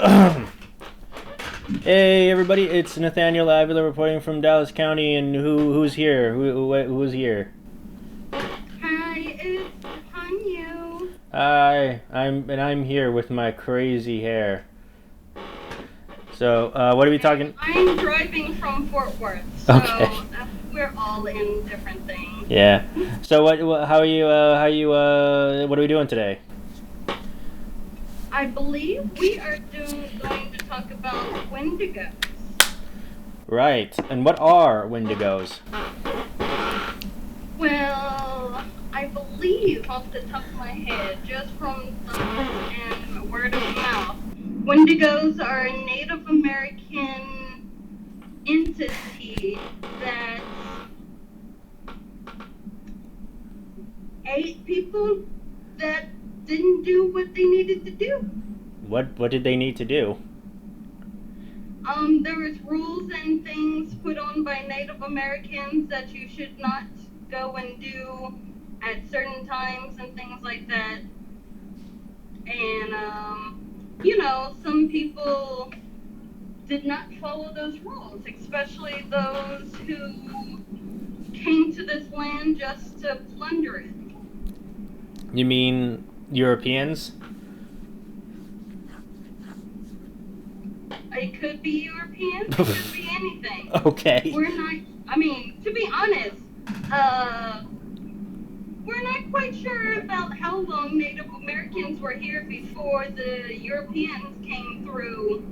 Hey everybody, it's Nathaniel Avila reporting from Dallas County, and who's here? Who's here? Hi, it's Hanyu. Hi, I'm here with my crazy hair. So, what are we talking? I'm driving from Fort Worth, so Okay. we're all in different things. Yeah. So how are you? What are we doing today? I believe we are going to talk about Wendigo. Right. And what are Wendigos? Well, I believe off the top of my head, just from thoughts and word of mouth, Wendigos are a Native American entity that ate people that didn't do what they needed to do. What did they need to do? There was rules and things put on by Native Americans that you should not go and do at certain times and things like that. And some people did not follow those rules, especially those who came to this land just to plunder it. You mean Europeans? It could be Europeans, it could be anything. Okay. We're not, to be honest, we're not quite sure about how long Native Americans were here before the Europeans came through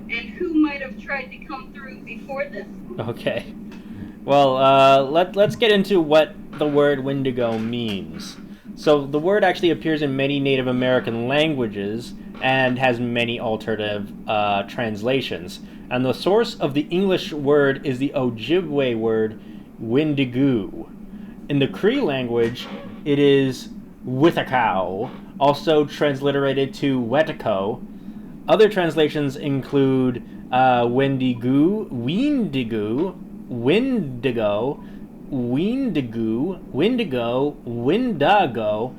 and who might have tried to come through before them. Okay. Well, let's get into what the word Wendigo means. So the word actually appears in many Native American languages and has many alternative translations. And the source of the English word is the Ojibway word Windigo. In the Cree language, it is Withakau, also transliterated to Wetico. Other translations include Wendigo, Windigo, Windigo, Windigo, Windigo, Windago,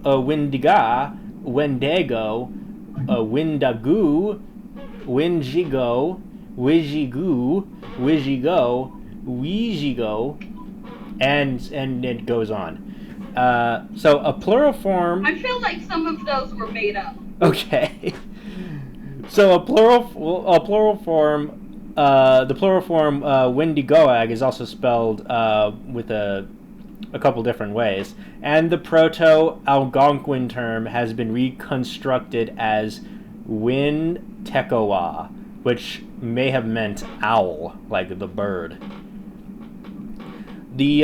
Windiga, Wendigo, Windagu, Winjigo, Wijigu, Wijigo, Wijigo, and it goes on. So a plural form. I feel like some of those were made up. Okay. So a plural form. The plural form Wendigoag is also spelled with a couple different ways, and the Proto-Algonquin term has been reconstructed as Wintekoa, which may have meant owl, like the bird. The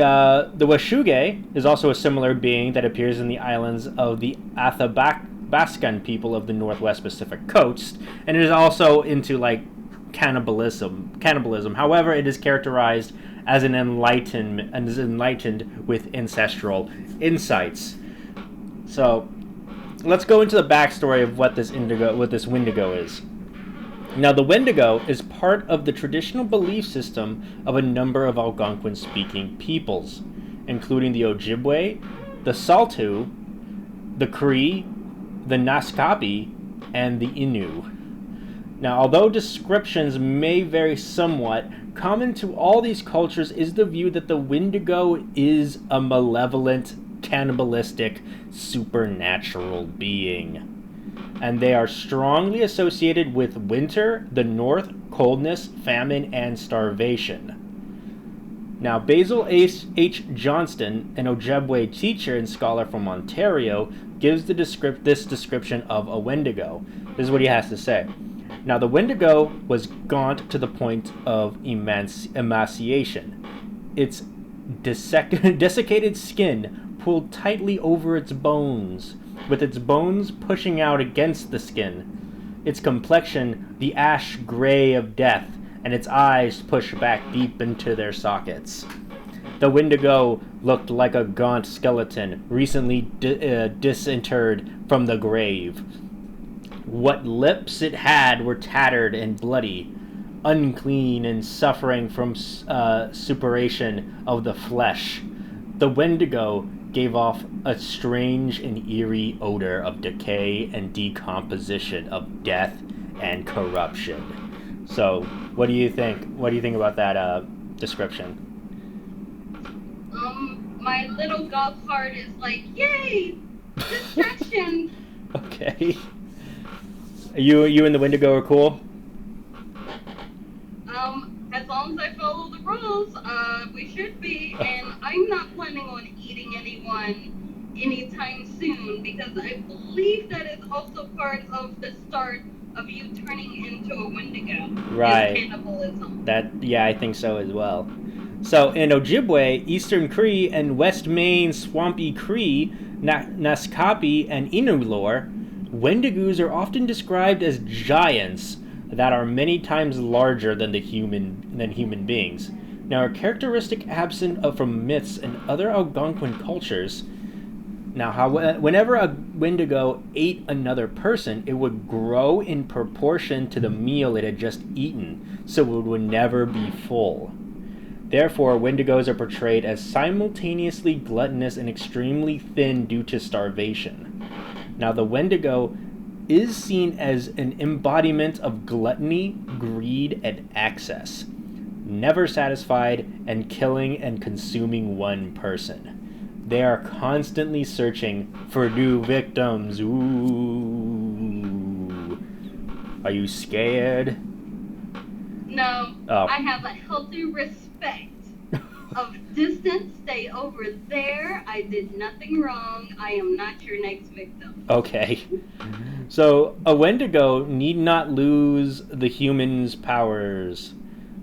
Washuge is also a similar being that appears in the islands of the Athabascan people of the Northwest Pacific coast, and it is also into like cannibalism. However, it is characterized as enlightened with ancestral insights. So, let's go into the backstory of what this Wendigo is. Now, the Wendigo is part of the traditional belief system of a number of Algonquin-speaking peoples, including the Ojibway, the Saulteaux, the Cree, the Naskapi, and the Innu. Now, although descriptions may vary somewhat, common to all these cultures is the view that the Wendigo is a malevolent, cannibalistic, supernatural being. And they are strongly associated with winter, the north, coldness, famine, and starvation. Now, Basil H. Johnston, an Ojibway teacher and scholar from Ontario, gives this description of a Wendigo. This is what he has to say. Now, the Wendigo was gaunt to the point of emaciation. Its desiccated skin pulled tightly over its bones, with its bones pushing out against the skin. Its complexion, the ash gray of death, and its eyes pushed back deep into their sockets. The Wendigo looked like a gaunt skeleton recently disinterred from the grave. What lips it had were tattered and bloody, unclean and suffering from suppuration of the flesh. The Wendigo gave off a strange and eerie odor of decay and decomposition, of death and corruption. So, what do you think? What do you think about that description? My little golf cart is like, yay, distraction. Okay. You and the Windigo are cool? As long as I follow the rules, we should be, and I'm not planning on eating anyone anytime soon, because I believe that is also part of the start of you turning into a Wendigo. Right. Is cannibalism. Yeah, I think so as well. So in Ojibway, Eastern Cree, and West Main Swampy Cree, Naskapi, and Innu lore, Wendigos are often described as giants that are many times larger than human beings. Now, a characteristic absent from myths and other Algonquian cultures. Now, whenever a Wendigo ate another person, it would grow in proportion to the meal it had just eaten, so it would never be full. Therefore, Wendigos are portrayed as simultaneously gluttonous and extremely thin due to starvation. Now, the Wendigo is seen as an embodiment of gluttony, greed, and excess, never satisfied, and killing and consuming one person. They are constantly searching for new victims. Ooh. Are you scared? No, Oh. I have a healthy respect of distance. Stay over there. I did nothing wrong. I am not your next victim. Okay. So, a Wendigo need not lose the human's powers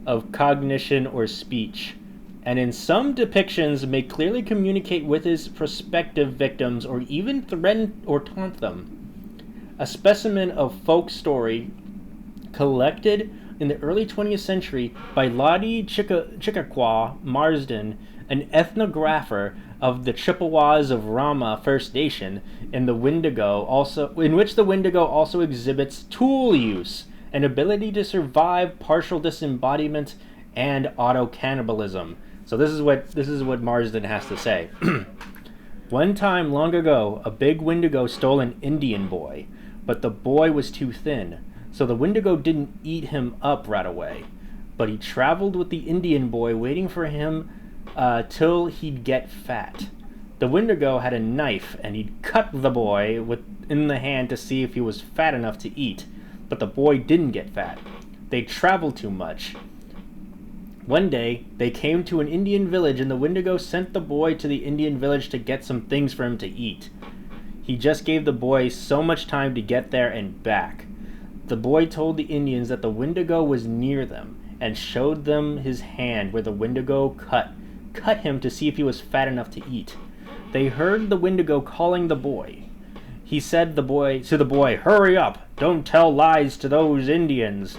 of cognition or speech, and in some depictions may clearly communicate with his prospective victims or even threaten or taunt them. A specimen of folk story collected in the early 20th century by Lottie Chickaqua Marsden, an ethnographer of the Chippewas of Rama First Nation, in which the Windigo also exhibits tool use, an ability to survive partial disembodiment, and auto-cannibalism. So this is what Marsden has to say. One time long ago, a big Windigo stole an Indian boy, but the boy was too thin, so the Windigo didn't eat him up right away. But he traveled with the Indian boy, waiting for him till he'd get fat. The Windigo had a knife, and he'd cut the boy in the hand to see if he was fat enough to eat. But the boy didn't get fat. They traveled too much. One day, they came to an Indian village, and the Windigo sent the boy to the Indian village to get some things for him to eat. He just gave the boy so much time to get there and back. The boy told the Indians that the Windigo was near them, and showed them his hand where the Windigo cut him to see if he was fat enough to eat. They heard the Windigo calling the boy. He said to the boy, "Hurry up! Don't tell lies to those Indians."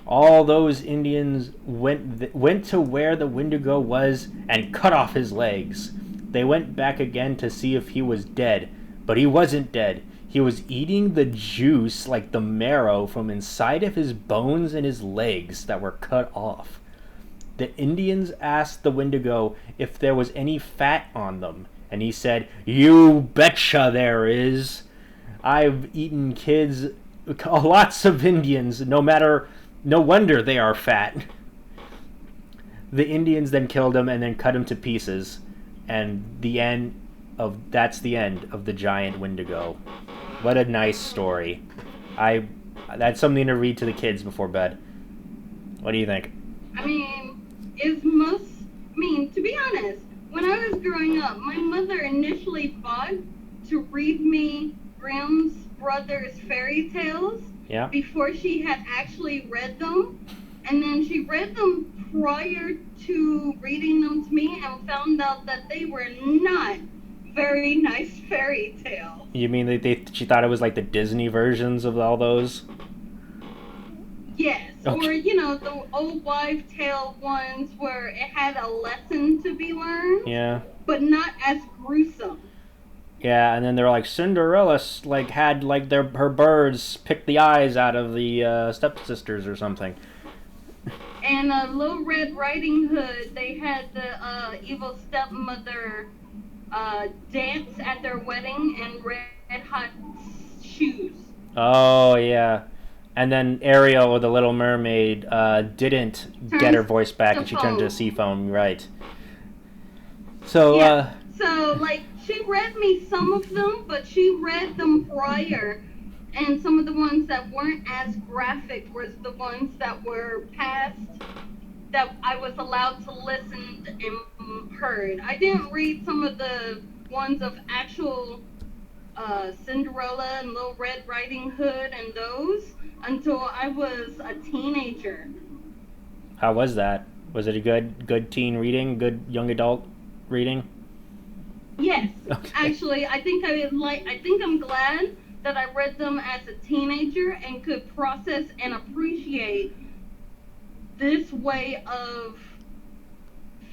All those Indians went to where the Windigo was and cut off his legs. They went back again to see if he was dead, but he wasn't dead. He was eating the juice, like the marrow, from inside of his bones and his legs that were cut off. The Indians asked the Windigo if there was any fat on them, and he said, "You betcha there is. I've eaten kids, lots of Indians, no wonder they are fat." The Indians then killed him and then cut him to pieces, and that's the end of the giant Windigo. What a nice story. That's something to read to the kids before bed. What do you think? To be honest, when I was growing up, my mother initially fought to read me Grimm's Brothers fairy tales before she had actually read them. And then she read them prior to reading them to me and found out that they were not very nice fairy tales. You mean she thought it was like the Disney versions of all those? Yes, okay. Or, the old wives' tale ones where it had a lesson to be learned. Yeah. But not as gruesome. Yeah, and then they're like, Cinderella had her birds pick the eyes out of the stepsisters or something. And Little Red Riding Hood, they had the evil stepmother dance at their wedding in red hot shoes. Oh, yeah. And then Ariel, the Little Mermaid, didn't get her voice back, to and she turned to a phone. sea foam, right? So, Yeah. So, like, she read me some of them, but she read them prior. And some of the ones that weren't as graphic was the ones that were past that I was allowed to listen and heard. I didn't read some of the ones of actual Cinderella and Little Red Riding Hood and those until I was a teenager. how was that? Was it a good teen reading, good young adult reading? Yes, Okay. actually, I think I'm glad that I read them as a teenager and could process and appreciate this way of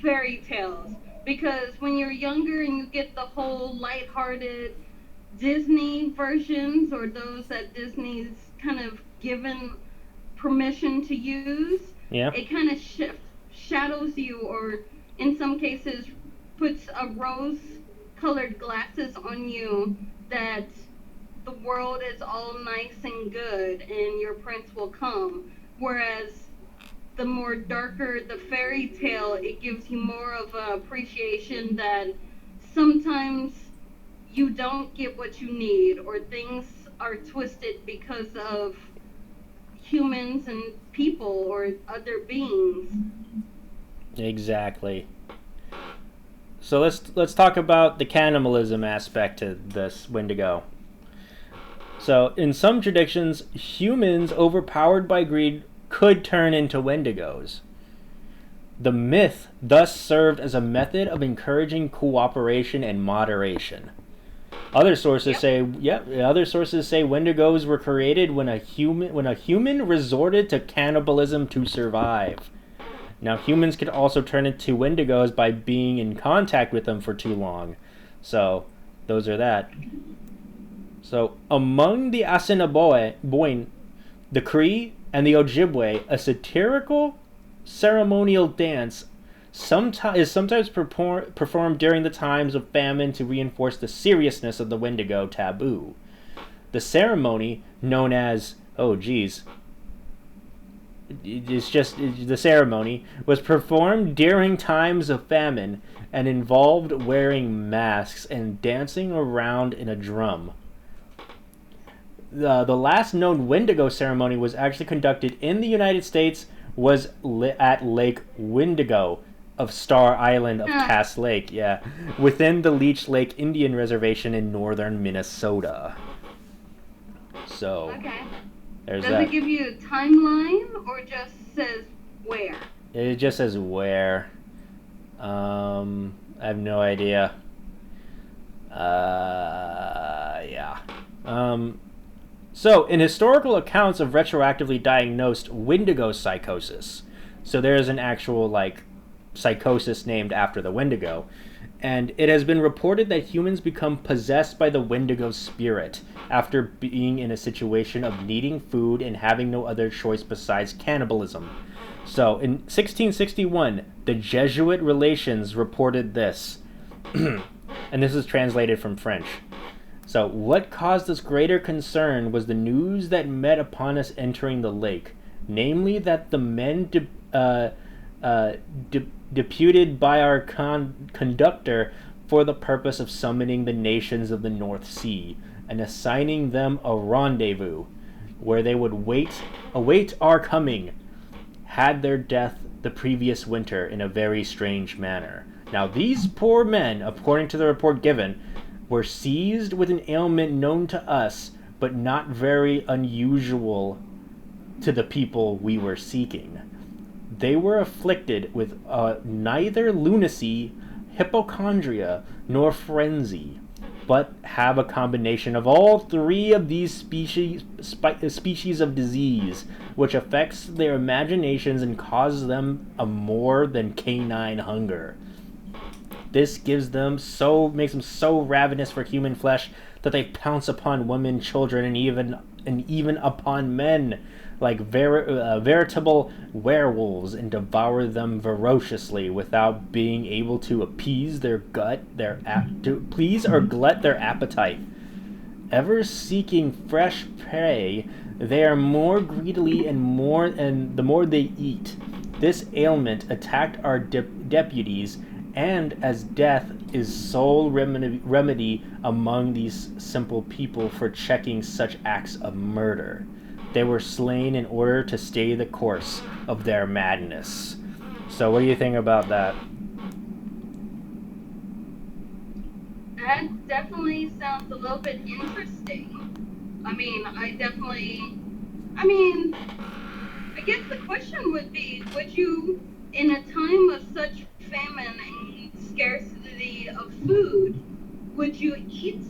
fairy tales. Because when you're younger and you get the whole lighthearted Disney versions or those that Disney's kind of given permission to use, Yeah. it kind of shadows you, or in some cases, puts a rose colored glasses on you that the world is all nice and good and your prince will come. Whereas the more darker the fairy tale, it gives you more of an appreciation that sometimes you don't get what you need, or things are twisted because of humans and people or other beings. Exactly. So let's talk about the cannibalism aspect to this Wendigo. So in some traditions, humans overpowered by greed could turn into Wendigos. The myth thus served as a method of encouraging cooperation and moderation. Other sources say, other sources say Wendigos were created when a human resorted to cannibalism to survive. Now, humans could also turn into Wendigos by being in contact with them for too long. So, those are that. So, among the Assiniboine, the Cree, and the Ojibway, a satirical ceremonial dance is sometimes performed during the times of famine to reinforce the seriousness of the Wendigo taboo. The ceremony, known as, the ceremony, was performed during times of famine and involved wearing masks and dancing around in a drum. The last known Wendigo ceremony was actually conducted in the United States, was at Lake Windigo of Star Island of Cass Lake, within the Leech Lake Indian Reservation in northern Minnesota. So, Okay. there's Does that. it give you a timeline or just says where? It just says where. I have no idea. Yeah. So, in historical accounts of retroactively diagnosed Windigo psychosis, so there is an actual, psychosis named after the Wendigo, and it has been reported that humans become possessed by the Wendigo spirit after being in a situation of needing food and having no other choice besides cannibalism. So, in 1661, the Jesuit Relations reported this, and this is translated from French. So, what caused us greater concern was the news that met upon us entering the lake, namely that the men deputed by our conductor for the purpose of summoning the nations of the North Sea and assigning them a rendezvous where they would await our coming, had their death the previous winter in a very strange manner. Now, these poor men, according to the report given, were seized with an ailment known to us, but not very unusual to the people we were seeking. They were afflicted with neither lunacy, hypochondria, nor frenzy, but have a combination of all three of these species of disease, which affects their imaginations and causes them a more than canine hunger. This makes them so ravenous for human flesh that they pounce upon women, children, and even upon men, like veritable werewolves, and devour them ferociously without being able to please or glut their appetite. Ever seeking fresh prey, They are more greedily and the more they eat. This ailment attacked our deputies, and as death is sole remedy among these simple people for checking such acts of murder, they were slain in order to stay the course of their madness. So what do you think about that? That definitely sounds a little bit interesting. I guess the question would be, would you, in a time of such famine and scarcity of food, would you eat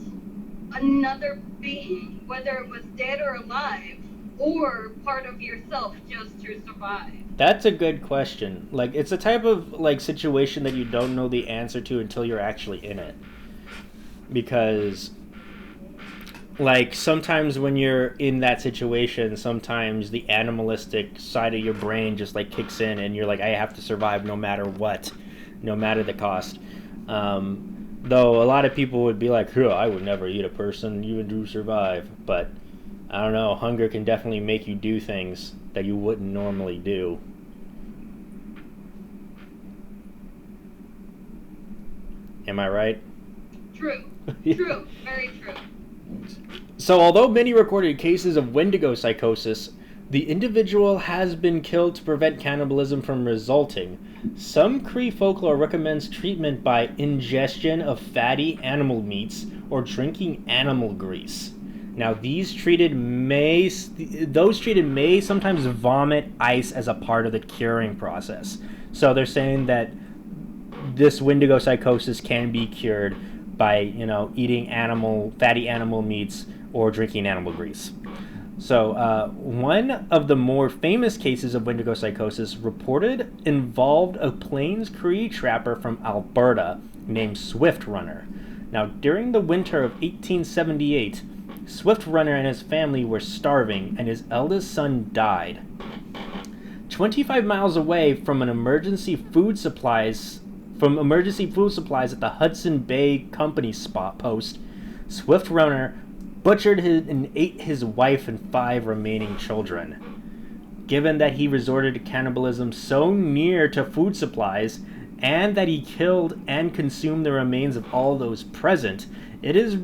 another being, whether it was dead or alive, or part of yourself just to survive? That's a good question. Like, it's a type of, like, situation that you don't know the answer to until you're actually in it. Because, like, sometimes when you're in that situation, sometimes the animalistic side of your brain just, like, kicks in, and you're like, I have to survive no matter what, no matter the cost. Though a lot of people would be like, I would never eat a person, you would survive. But, I don't know, hunger can definitely make you do things that you wouldn't normally do. Am I right? True. True. Very true. So, although many recorded cases of Wendigo psychosis, the individual has been killed to prevent cannibalism from resulting. Some Cree folklore recommends treatment by ingestion of fatty animal meats or drinking animal grease. Now, those treated may sometimes vomit ice as a part of the curing process. So they're saying that this Wendigo psychosis can be cured by, eating fatty animal meats or drinking animal grease. So, one of the more famous cases of Wendigo psychosis reported involved a Plains Cree trapper from Alberta named Swift Runner. Now, during the winter of 1878, Swift Runner and his family were starving, and his eldest son died. 25 miles away from emergency food supplies at the Hudson Bay Company spot post, Swift Runner butchered and ate his wife and 5 remaining children. Given that he resorted to cannibalism so near to food supplies, and that he killed and consumed the remains of all those present, it was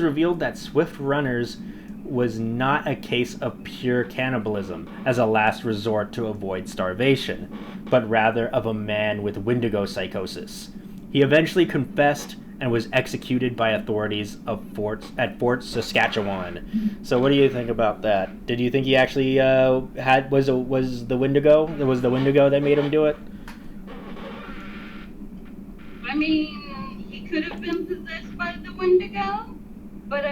revealed that Swift Runner's was not a case of pure cannibalism as a last resort to avoid starvation, but rather of a man with Wendigo psychosis. He eventually confessed and was executed by authorities at Fort Saskatchewan. So, what do you think about that? Did you think he actually was the Wendigo? It was the Wendigo that made him do it? I mean, he could have been possessed by the Windigo, but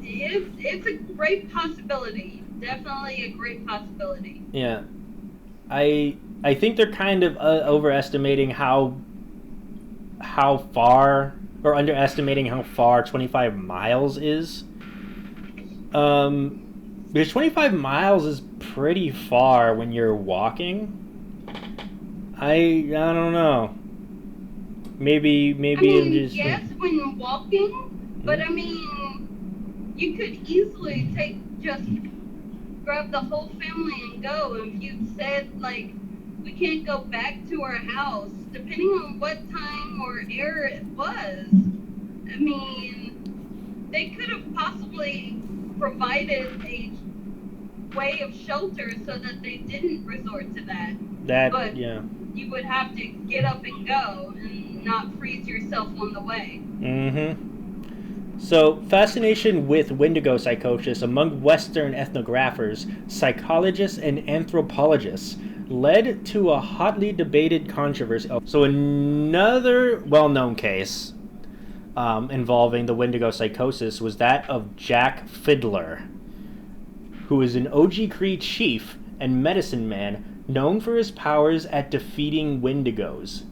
it's a great possibility. Definitely a great possibility. Yeah. I think they're kind of overestimating how far, or underestimating how far 25 miles is. Because 25 miles is pretty far when you're walking. I don't know. Maybe I'm just... yes, when walking, but you could easily grab the whole family and go. If you said, we can't go back to our house, depending on what time or era it was, they could have possibly provided a way of shelter so that they didn't resort to that. But you would have to get up and go and not freeze yourself on the way. Mm-hmm. So, fascination with Wendigo psychosis among Western ethnographers, psychologists, and anthropologists led to a hotly debated controversy. So, another well-known case involving the Wendigo psychosis was that of Jack Fiddler, who is an Ojibway chief and medicine man known for his powers at defeating Wendigos.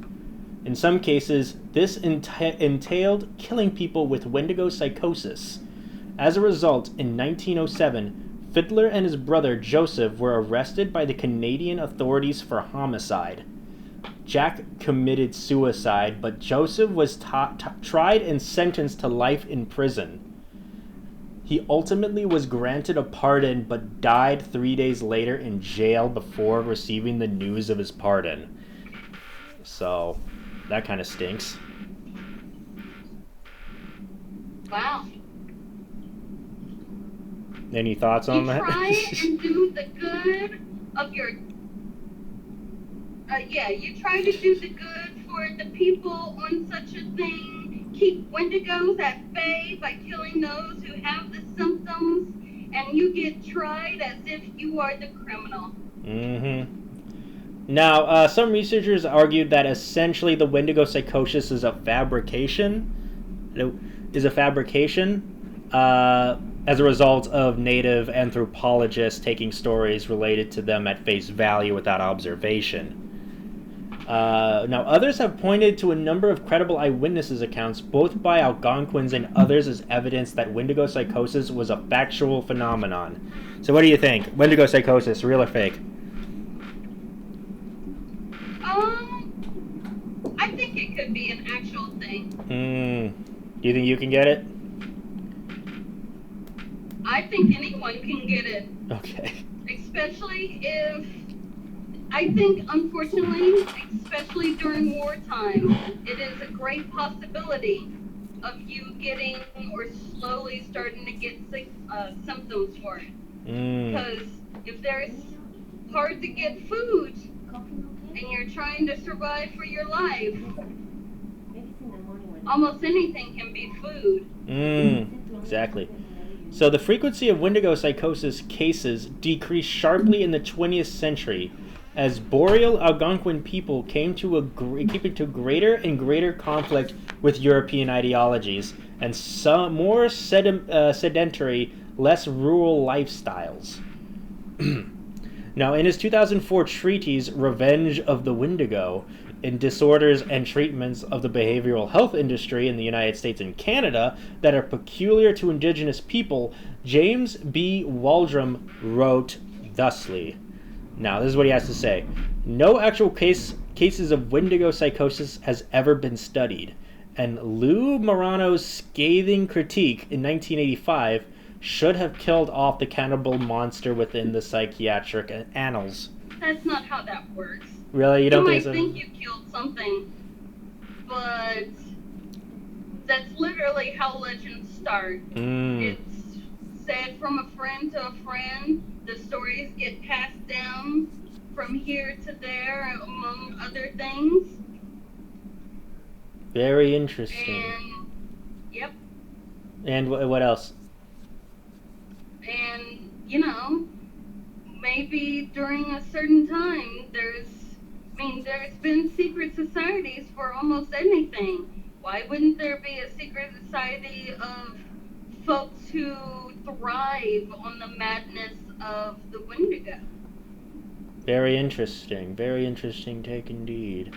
In some cases, this entailed killing people with Wendigo psychosis. As a result, in 1907, Fiddler and his brother Joseph were arrested by the Canadian authorities for homicide. Jack committed suicide, but Joseph was tried and sentenced to life in prison. He ultimately was granted a pardon but died 3 days later in jail before receiving the news of his pardon. So, that kind of stinks. Wow. Any thoughts on that? You try and do the good of your... you try to do the good for the people on such a thing. Keep Wendigos at bay by killing those who have the symptoms, and you get tried as if you are the criminal. Mm-hmm. Now, some researchers argued that essentially the Wendigo psychosis is a fabrication. As a result of native anthropologists taking stories related to them at face value without observation. Now, others have pointed to a number of credible eyewitnesses accounts, both by Algonquins and others, as evidence that Wendigo psychosis was a factual phenomenon. So what do you think? Wendigo psychosis, real or fake? I think it could be an actual thing. Do you think you can get it? I think anyone can get it. Okay. Especially if... I think, unfortunately, especially during wartime, it is a great possibility of you getting or slowly starting to get symptoms for it. Because if there's hard to get food and you're trying to survive for your life, almost anything can be food. Exactly. So the frequency of Wendigo psychosis cases decreased sharply in the 20th century as boreal Algonquian people came to greater and greater conflict with European ideologies and some more sedentary, less rural lifestyles. Now, in his 2004 treatise, Revenge of the Windigo, in disorders and treatments of the behavioral health industry in the United States and Canada that are peculiar to indigenous people, James B. Waldron wrote thusly. Now, this is what he has to say. No actual cases of Wendigo psychosis has ever been studied, and Lou Marano's scathing critique in 1985 should have killed off the cannibal monster within the psychiatric annals. That's not how that works. Really? You don't think so? You might think you killed something, but that's literally how legends start. It's said from a friend to a friend. The stories get passed down from here to there, among other things. Very interesting. And, yep. And what else? And, maybe during a certain time, there's been secret societies for almost anything. Why wouldn't there be a secret society of folks who thrive on the madness of the Windigo? Very interesting take indeed.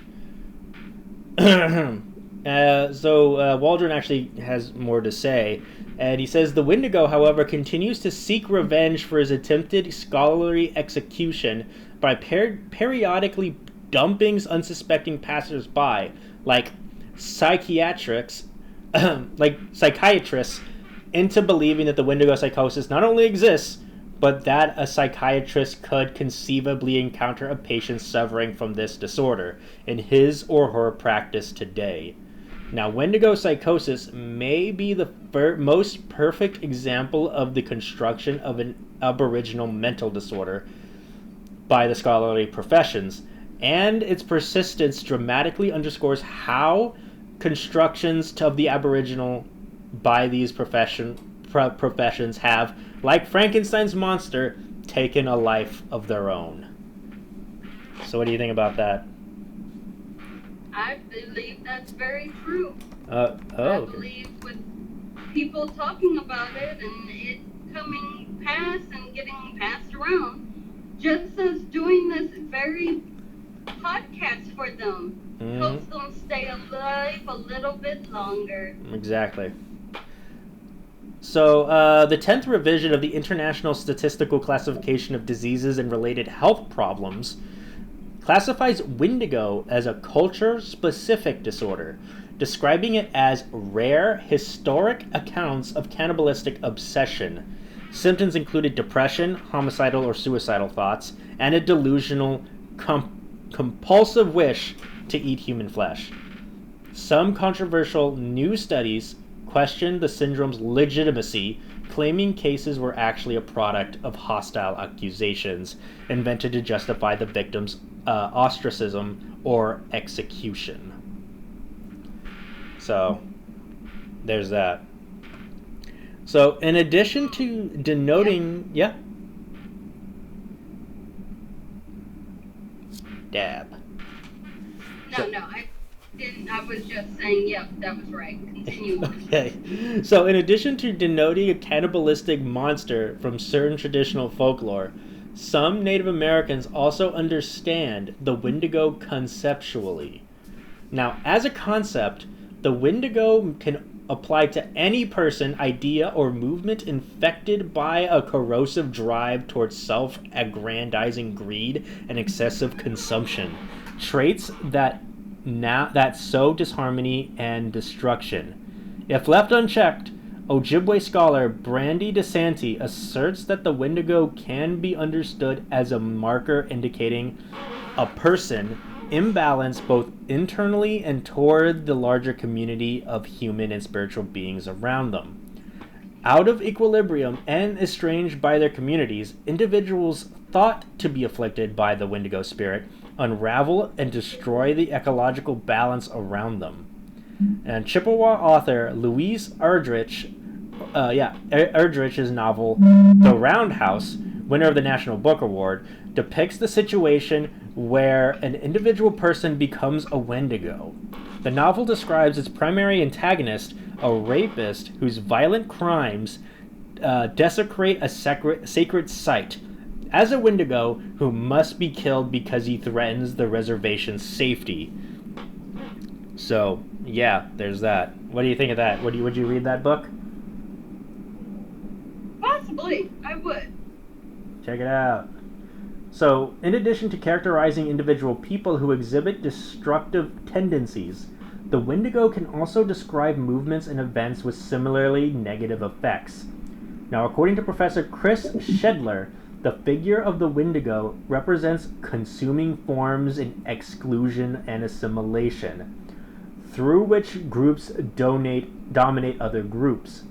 Waldron actually has more to say, and he says the Windigo, however, continues to seek revenge for his attempted scholarly execution by periodically dumping unsuspecting passers-by, like psychiatrists, into believing that the Wendigo psychosis not only exists, but that a psychiatrist could conceivably encounter a patient suffering from this disorder in his or her practice today. Now, Wendigo psychosis may be the most perfect example of the construction of an aboriginal mental disorder by the scholarly professions, and its persistence dramatically underscores how constructions of the aboriginal by these professions have, like Frankenstein's monster, taken a life of their own. So what do you think about that? I believe that's very true. I believe with people talking about it and it coming past and getting passed around, just as doing this very podcast for them helps them stay alive a little bit longer. Exactly. So, the 10th revision of the International Statistical Classification of Diseases and Related Health Problems classifies Windigo as a culture-specific disorder, describing it as rare historic accounts of cannibalistic obsession. Symptoms included depression, homicidal or suicidal thoughts, and a delusional, compulsive wish to eat human flesh. Some controversial new studies questioned the syndrome's legitimacy, claiming cases were actually a product of hostile accusations invented to justify the victim's ostracism or execution. So, there's that. So, in addition to denoting... Yeah? Dab. No, I didn't. I was just saying, yep, that was right. Continue on. Okay. So, in addition to denoting a cannibalistic monster from certain traditional folklore, some Native Americans also understand the Windigo conceptually. Now, as a concept, the Windigo can apply to any person, idea, or movement infected by a corrosive drive towards self-aggrandizing greed and excessive consumption. Traits that sow disharmony and destruction. If left unchecked, Ojibway scholar Brandy DeSanti asserts that the Windigo can be understood as a marker indicating a person imbalanced both internally and toward the larger community of human and spiritual beings around them. Out of equilibrium and estranged by their communities, individuals thought to be afflicted by the Windigo spirit unravel and destroy the ecological balance around them. And Chippewa author Louise Erdrich's novel The Roundhouse, winner of the National Book Award, depicts the situation where an individual person becomes a Wendigo. The novel describes its primary antagonist, a rapist whose violent crimes desecrate a sacred site, as a Wendigo who must be killed because he threatens the reservation's safety. So, yeah, there's that. What do you think of that? Would you read that book? Possibly, I would. Check it out. So, in addition to characterizing individual people who exhibit destructive tendencies, the Windigo can also describe movements and events with similarly negative effects. Now, according to Professor Chris Shedler, the figure of the Windigo represents consuming forms in exclusion and assimilation, through which groups dominate other groups.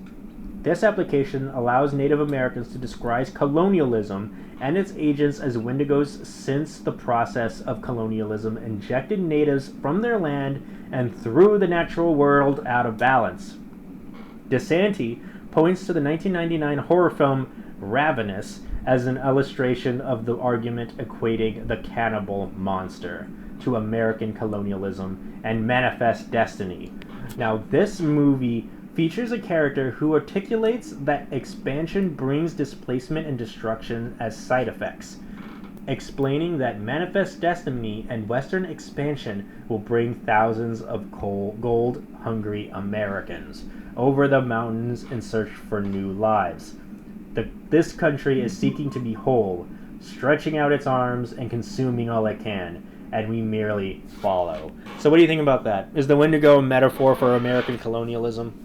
This application allows Native Americans to describe colonialism and its agents as Windigos, since the process of colonialism injected natives from their land and threw the natural world out of balance. DeSanti points to the 1999 horror film Ravenous as an illustration of the argument equating the cannibal monster to American colonialism and manifest destiny. Now, this movie features a character who articulates that expansion brings displacement and destruction as side effects, explaining that manifest destiny and Western expansion will bring thousands of gold-hungry Americans over the mountains in search for new lives. This country is seeking to be whole, stretching out its arms and consuming all it can, and we merely follow. So what do you think about that? Is the Windigo a metaphor for American colonialism?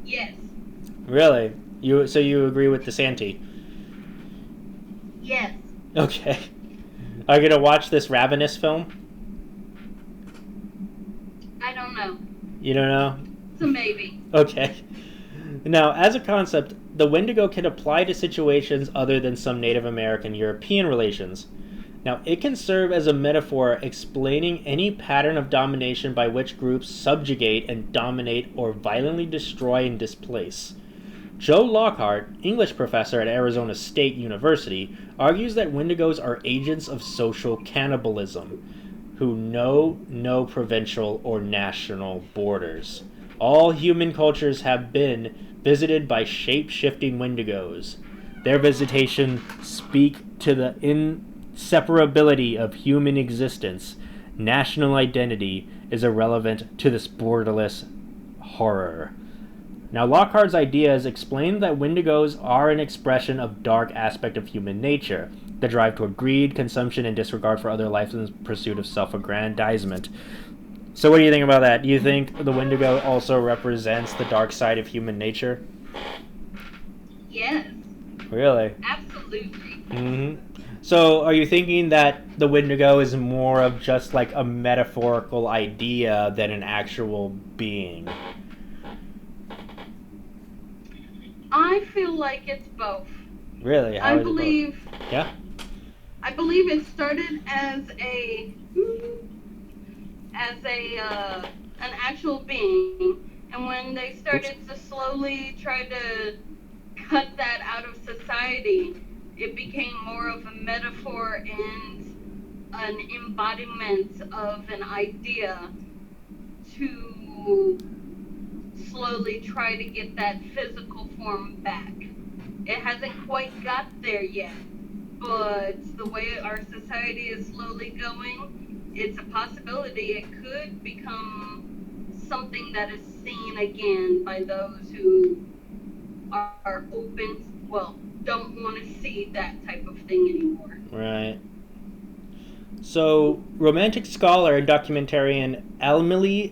Yes. Really? So you agree with DeSanti? Yes. Okay. Are you going to watch this Ravenous film? I don't know. You don't know? It's a maybe. Okay. Now, as a concept, the Windigo can apply to situations other than some Native American-European relations. Now, it can serve as a metaphor explaining any pattern of domination by which groups subjugate and dominate or violently destroy and displace. Joe Lockhart, English professor at Arizona State University, argues that Windigos are agents of social cannibalism, who know no provincial or national borders. All human cultures have been visited by shape-shifting Windigos. Their visitation speak to the inseparability of human existence. National identity is irrelevant to this borderless horror. Now, Lockhart's ideas explain that Windigos are an expression of dark aspect of human nature, the drive toward greed, consumption, and disregard for other life in pursuit of self-aggrandizement. So what do you think about that? Do you think the Wendigo also represents the dark side of human nature? Yes, Really? absolutely. Mm-hmm. So are you thinking that the Wendigo is more of just like a metaphorical idea than an actual being? I feel like it's both. Really? I How is it both? believe Yeah? I believe it started as an actual being, and when they started to slowly try to cut that out of society, it became more of a metaphor and an embodiment of an idea to slowly try to get that physical form back. It hasn't quite got there yet, but the way our society is slowly going, it's a possibility it could become something that is seen again by those who are open, well, don't want to see that type of thing anymore. Right. So, romantic scholar and documentarian Emily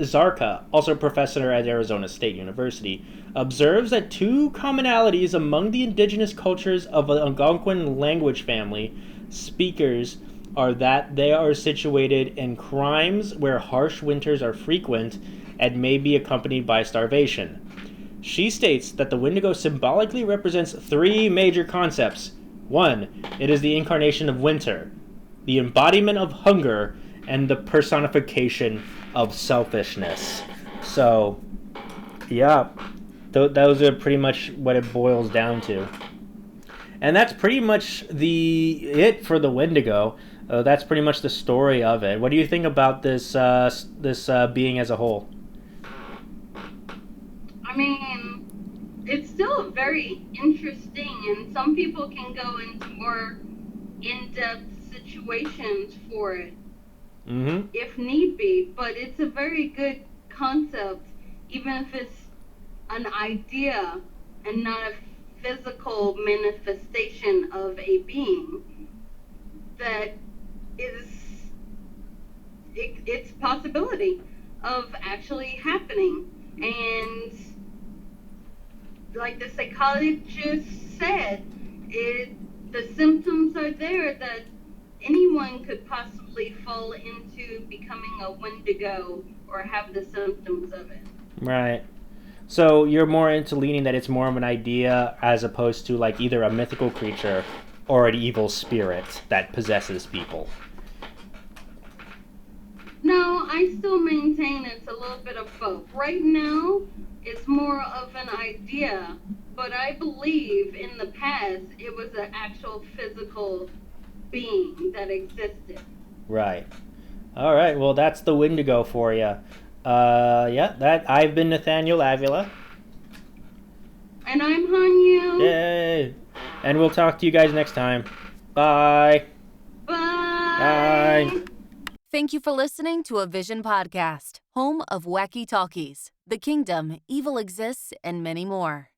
Zarka, also a professor at Arizona State University, observes that two commonalities among the indigenous cultures of the Algonquian language family speakers are that they are situated in crimes where harsh winters are frequent and may be accompanied by starvation. She states that the Windigo symbolically represents three major concepts. One, it is the incarnation of winter, the embodiment of hunger, and the personification of selfishness. So, yeah, those are pretty much what it boils down to. And that's pretty much it for the Wendigo. That's pretty much the story of it. What do you think about this being as a whole? I mean, it's still very interesting, and some people can go into more in-depth situations for it if need be, but it's a very good concept, even if it's an idea and not a physical manifestation of a being that is it's possibility of actually happening. And like the psychologist said, the symptoms are there that anyone could possibly fall into becoming a Wendigo or have the symptoms of it. Right. So you're more into leaning that it's more of an idea as opposed to like either a mythical creature or an evil spirit that possesses people. No, I still maintain it's a little bit of both. Right now, it's more of an idea, but I believe in the past it was an actual physical being that existed. Right. All right. Well, that's the Windigo for you. I've been Nathaniel Avila. And I'm Hanyu. Yay! And we'll talk to you guys next time. Bye. Bye. Bye. Thank you for listening to a Vision podcast, home of wacky talkies, The Kingdom, Evil Exists, and many more.